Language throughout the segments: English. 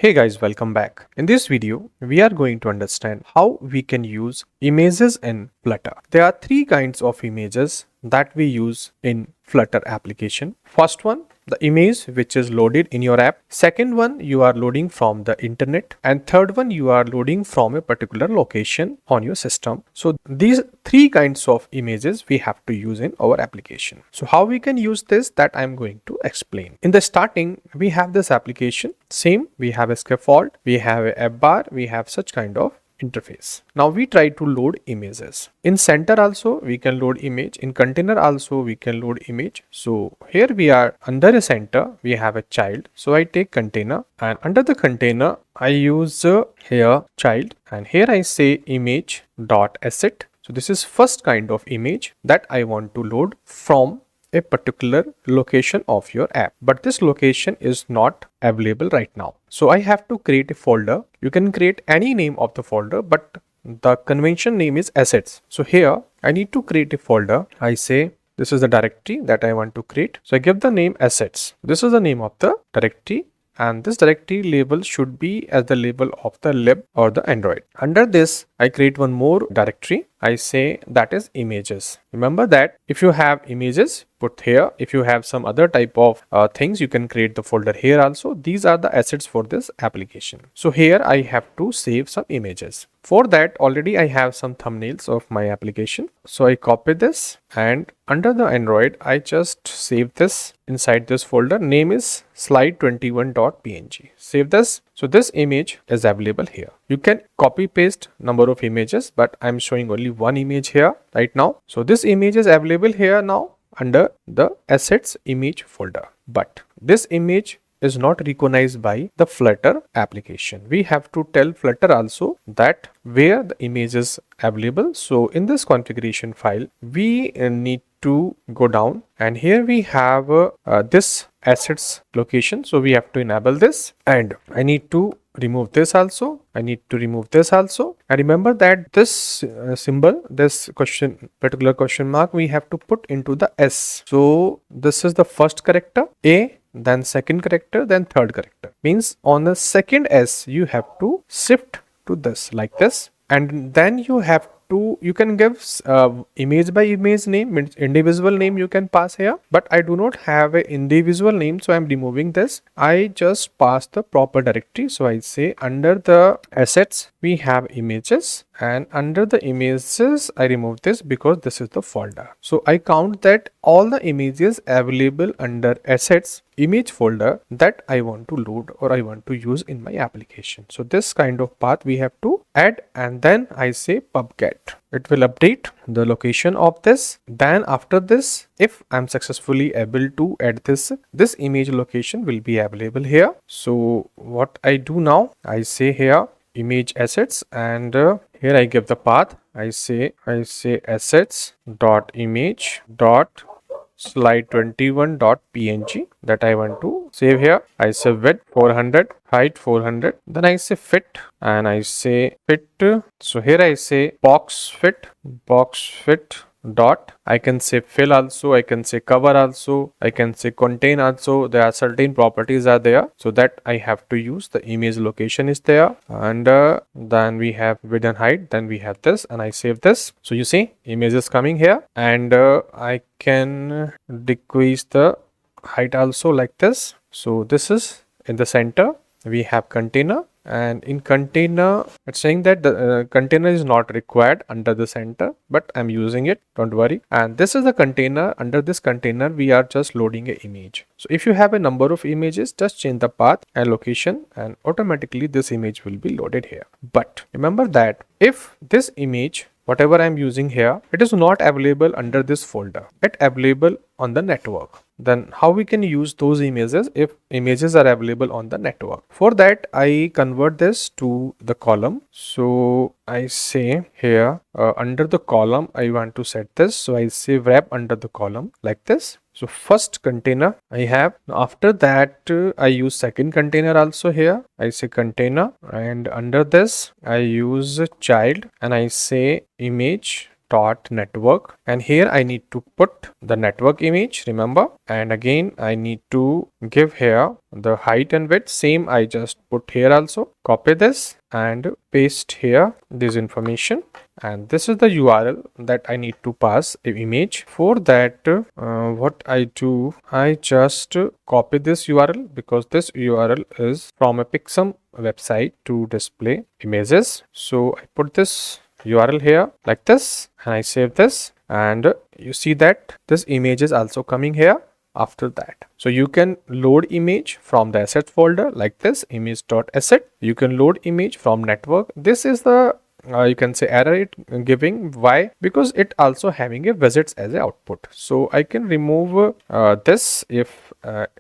Hey guys, welcome back. In this video, we are going to understand how we can use images in Flutter. There are three kinds of images that we use in Flutter application. First one, the image which is loaded in your app. Second one, you are loading from the internet. And third one, you are loading from a particular location on your system. So these three kinds of images we have to use in our application. So how we can use this, that I'm going to explain. In the starting, we have this application. Same, we have a scaffold, we have a app bar, we have such kind of interface. Now we try to load images. In center also we can load image. In container also we can load image. So here we are under a center, we have a child. So I take container, and under the container I use here child, and here I say image dot asset. So this is first kind of image that I want to load from a particular location of your app, but this location is not available right now. So I have to create a folder. You can create any name of the folder, but the convention name is assets. So here I need to create a folder. I say this is the directory that I want to create. So I give the name assets. This is the name of the directory, and this directory label should be as the label of the lib or the Android. Under this, I create one more directory. I say that is images. Remember that if you have images, put here. If you have some other type of things, you can create the folder here also. These are the assets for this application. So here I have to save some images. For that, already I have some thumbnails of my application. So I copy this, and under the Android, I just save this inside this folder. Name is slide21.png. Save this. So this image is available here. You can copy paste number of images, but I'm showing only one image here right now. So this image is available here now under the assets image folder, but this image is not recognized by the Flutter application. We have to tell Flutter also that where the image is available. So in this configuration file, we need to go down, and here we have this assets location. So we have to enable this, and I need to remove this also. I need to remove this also. And remember that this symbol, this particular question mark, we have to put into the S. So this is the first character A, then second character, then third character. Means on the second S, you have to shift to this like this, and then you can give image by image name, means individual name you can pass here, but I do not have an individual name, so I'm removing this. I just pass the proper directory. So I say under the assets we have images, and under the images I remove this because this is the folder. So I count that all the images available under assets image folder that I want to load or I want to use in my application. So this kind of path we have to add, and then I say pubget. It will update the location of this. Then after this, if I'm successfully able to add this image location will be available here. So what I do now, I say here image assets, and here I give the path. I say assets dot image dot slide21.png that I want to save here. I say width 400, height 400, then I say fit, and I say fit. So here I say box fit dot, I can say fill also, I can say cover also, I can say contain also. There are certain properties are there, so that I have to use the image location is there, and then we have width and height, then we have this, and I save this. So you see image is coming here, and I can decrease the height also like this. So this is in the center. We have container, and in container it's saying that the container is not required under the center, but I'm using it, don't worry. And this is the container. Under this container we are just loading an image. So if you have a number of images, just change the path and location, and automatically this image will be loaded here. But remember that if this image, whatever I'm using here, it is not available under this folder, it available on the network, then how we can use those images if images are available on the network? For that, I convert this to the column. So I say here under the column I want to set this. So I say wrap under the column like this. So first container I have. After that I use second container also here. I say container, and under this I use child, and I say image network, and here I need to put the network image, remember, and again I need to give here the height and width. Same I just put here also. Copy this and paste here this information, and this is the URL that I need to pass an image. For that what I do, I just copy this URL because this URL is from a Pixum website to display images. So I put this URL here like this and I save this, and you see that this image is also coming here after that. So you can load image from the assets folder like this, image.asset. You can load image from network. This is the you can say error it giving. Why? Because it also having a widgets as a output. So I can remove this. If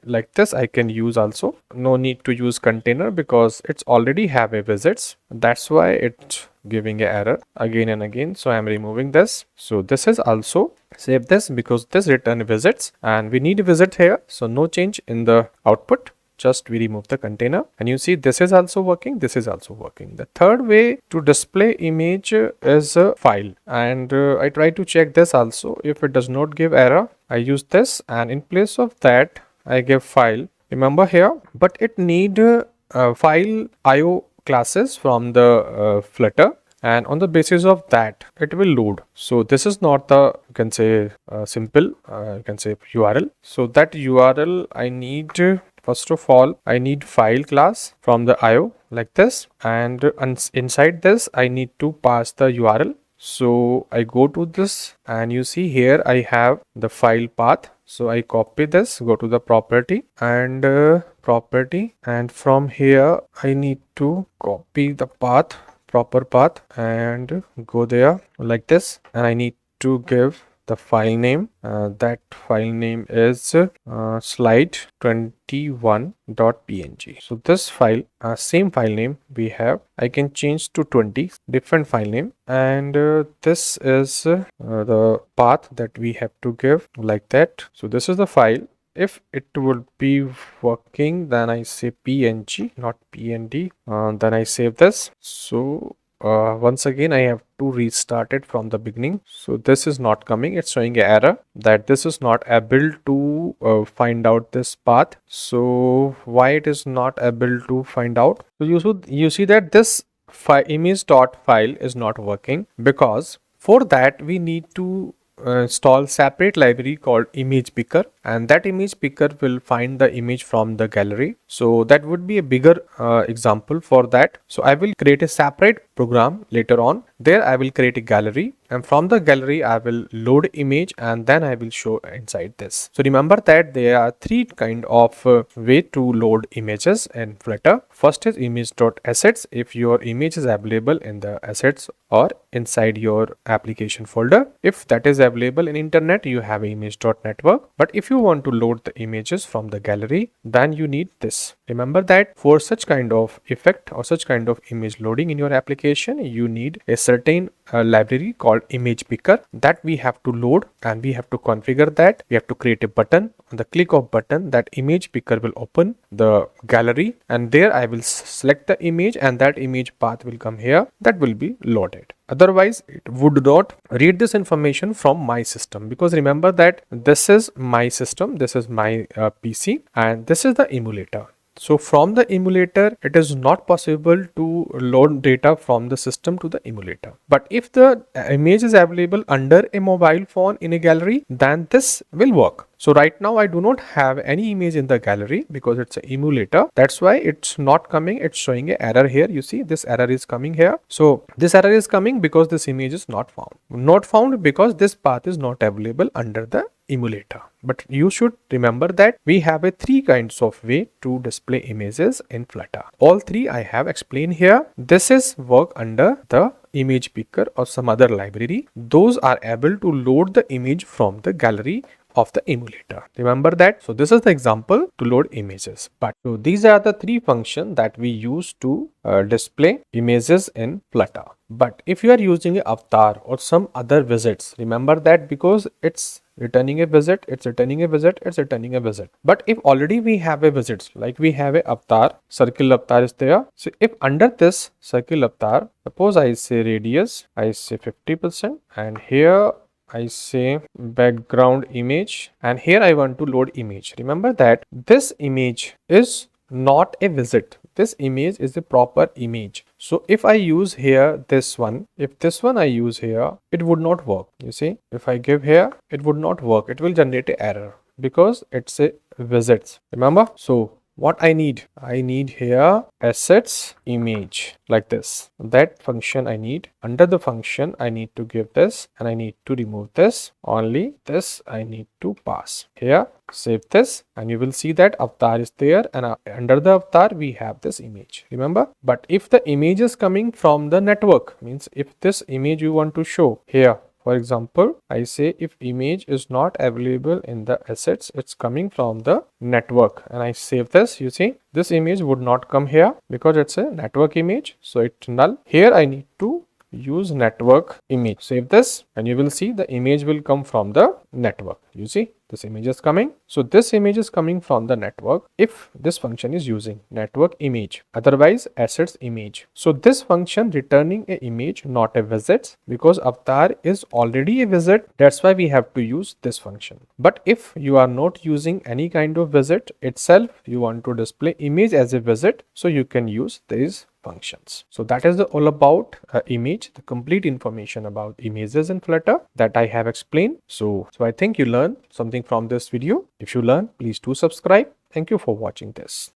like this I can use also. No need to use container because it's already have a widgets. That's why it's giving a error again and again. So I'm removing this. So this is also save this because this return widgets and we need a widget here. So no change in the output. Just we remove the container, and you see this is also working, this is also working. The third way to display image is a file, and I try to check this also. If it does not give error, I use this, and in place of that I give file, remember here, but it need file IO classes from the Flutter, and on the basis of that it will load. So this is not the, you can say simple you can say URL. So that URL I need first of all, I need file class from the IO like this, and inside this I need to pass the URL. So I go to this, and you see here I have the file path. So I copy this, go to the property, and from here I need to copy the path, proper path, and go there like this, and I need to give the file name. That file name is slide21.png. So this file, same file name we have, I can change to 20 different file name, and this is the path that we have to give like that. So this is the file. If it would be working, then I say png, not pnd, then I save this. So once again I have to restart it from the beginning. So this is not coming, it's showing an error that this is not able to find out this path. So why it is not able to find out? So you see that this image.file is not working, because for that we need to install separate library called image picker, and that image picker will find the image from the gallery. So that would be a bigger example for that. So I will create a separate program later on. There I will create a gallery, and from the gallery I will load image, and then I will show inside this. So remember that there are three kind of way to load images in Flutter. First is image.assets. If your image is available in the assets or inside your application folder. If that is available in internet, you have image.network. But if you want to load the images from the gallery, then you need this. Remember that for such kind of effect or such kind of image loading in your application, you need a certain library called image picker that we have to load, and we have to configure that. We have to create a button. On the click of button, that image picker will open the gallery, and there I will select the image, and that image path will come here. That will be loaded. Otherwise it would not read this information from my system, because remember that this is my system, this is my PC, and this is the emulator. So from the emulator, it is not possible to load data from the system to the emulator. But if the image is available under a mobile phone in a gallery, then this will work. So right now I do not have any image in the gallery because it's an emulator. That's why it's not coming. It's showing an error here. You see this error is coming here. So this error is coming because this image is not found. Not found because this path is not available under the emulator. But you should remember that we have a three kinds of way to display images in Flutter. All three I have explained here. This is work under the image picker or some other library. Those are able to load the image from the gallery of the emulator. Remember that? So this is the example to load images. But so these are the three functions that we use to display images in Flutter. But if you are using an avatar or some other widgets, remember that because it's returning a visit, it's returning a visit, it's returning a visit. But if already we have a widgets, like we have a avatar, circle avatar is there. So if under this circle avatar, suppose I say radius, I say 50%, and here I say background image, and here I want to load image. Remember that this image is not a widget. This image is a proper image. So if I use here this one, if this one I use here, it would not work. You see, if I give here, it would not work. It will generate an error because it's a widgets. Remember? So what I need here assets image like this. That function I need. Under the function I need to give this, and I need to remove this. Only this I need to pass here. Save this, and you will see that avatar is there, and under the avatar we have this image. Remember? But if the image is coming from the network, means if this image you want to show here, for example, I say if image is not available in the assets, it's coming from the network, and I save this. You see, this image would not come here because it's a network image, so it's null. Here I need to use network image. Save this, and you will see the image will come from the network. You see, this image is coming. So this image is coming from the network if this function is using network image, otherwise assets image. So this function returning a image, not a widget, because avatar is already a widget. That's why we have to use this function. But if you are not using any kind of widget itself, you want to display image as a widget, so you can use these functions. So that is all about image, the complete information about images in Flutter that I have explained. So I think you learned something from this video. If you learn, please do subscribe. Thank you for watching this.